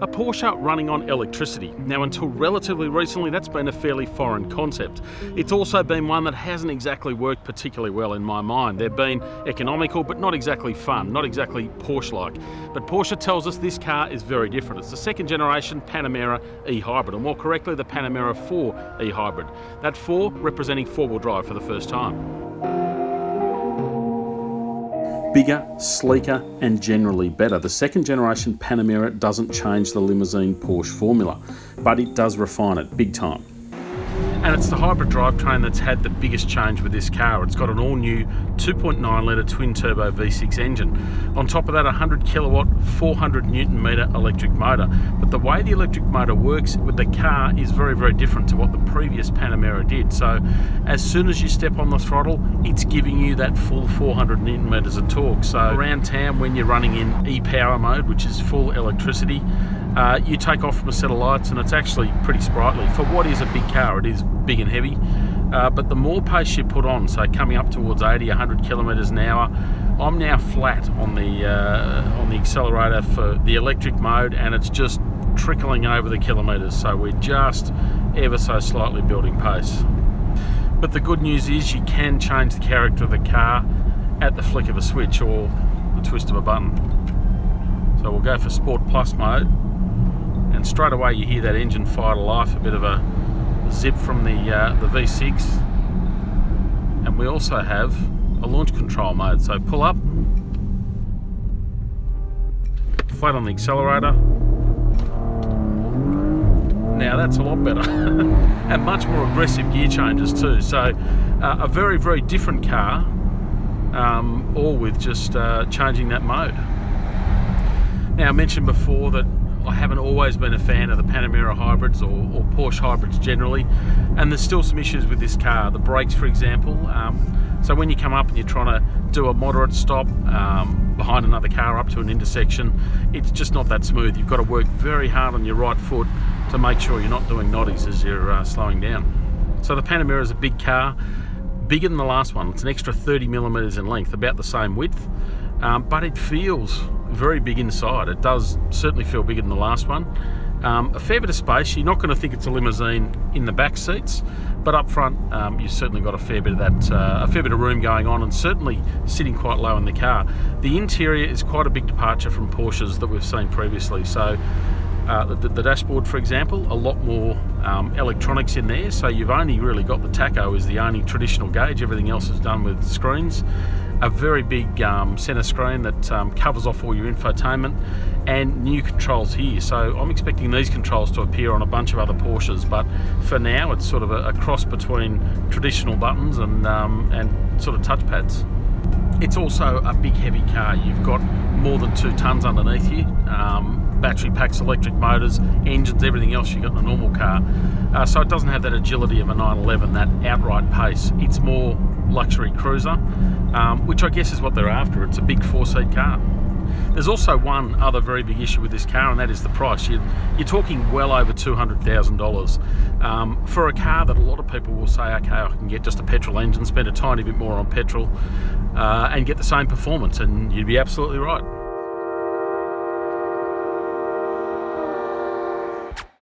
A Porsche running on electricity. Now, until relatively recently, that's been a fairly foreign concept. It's also been one that hasn't exactly worked particularly well in my mind. They've been economical, but not exactly fun, not exactly Porsche-like. But Porsche tells us this car is very different. It's the second generation Panamera e-hybrid, or more correctly, the Panamera 4 e-hybrid. That 4 representing four-wheel drive for the first time. Bigger, sleeker and generally better. The second generation Panamera doesn't change the limousine Porsche formula, but it does refine it big time. And it's the hybrid drivetrain that's had the biggest change with this car. It's got an all-new 2.9 litre twin-turbo V6 engine. On top of that, a 100 kilowatt, 400 newton metre electric motor. But the way the electric motor works with the car is very, very different to what the previous Panamera did. So as soon as you step on the throttle, it's giving you that full 400 newton metres of torque. So around town, when you're running in e-power mode, which is full electricity, you take off from a set of lights and it's actually pretty sprightly. For what is a big car, it is big and heavy, but the more pace you put on, so coming up towards 80, 100 kilometres an hour, I'm now flat on the accelerator for the electric mode, and it's just trickling over the kilometres, so we're just ever so slightly building pace. But the good news is you can change the character of the car at the flick of a switch or the twist of a button. So we'll go for Sport Plus mode, and straight away you hear that engine fire to life, a bit of a zip from the V6, and we also have a launch control mode. So pull up, flat on the accelerator. Now that's a lot better, and much more aggressive gear changes too. So a very, very different car, all with just changing that mode. Now, I mentioned before that I haven't always been a fan of the Panamera hybrids or Porsche hybrids generally, and there's still some issues with this car. The brakes, for example. So when you come up and you're trying to do a moderate stop behind another car up to an intersection, it's just not that smooth. You've got to work very hard on your right foot to make sure you're not doing noddies as you're slowing down. So the Panamera is a big car, bigger than the last one. It's an extra 30 millimeters in length, about the same width, but it feels very big inside. It does certainly feel bigger than the last one. A fair bit of space. You're not going to think it's a limousine in the back seats, but up front you've certainly got a fair bit of that, a fair bit of room going on, and certainly sitting quite low in the car. The interior is quite a big departure from Porsches that we've seen previously. So the dashboard, for example, a lot more electronics in there. So you've only really got the tacho is the only traditional gauge. Everything else is done with screens. A very big centre screen that covers off all your infotainment, and new controls here. So I'm expecting these controls to appear on a bunch of other Porsches, but for now it's sort of a cross between traditional buttons and sort of touchpads. It's also a big heavy car. You've got more than 2 tonnes underneath you. Battery packs, electric motors, engines, everything else you got in a normal car. So it doesn't have that agility of a 911, that outright pace. It's more luxury cruiser, which I guess is what they're after. It's a big 4-seat car. There's also one other very big issue with this car, and that is the price. You're talking well over $200,000 for a car that a lot of people will say, okay, I can get just a petrol engine, spend a tiny bit more on petrol, and get the same performance, and you'd be absolutely right.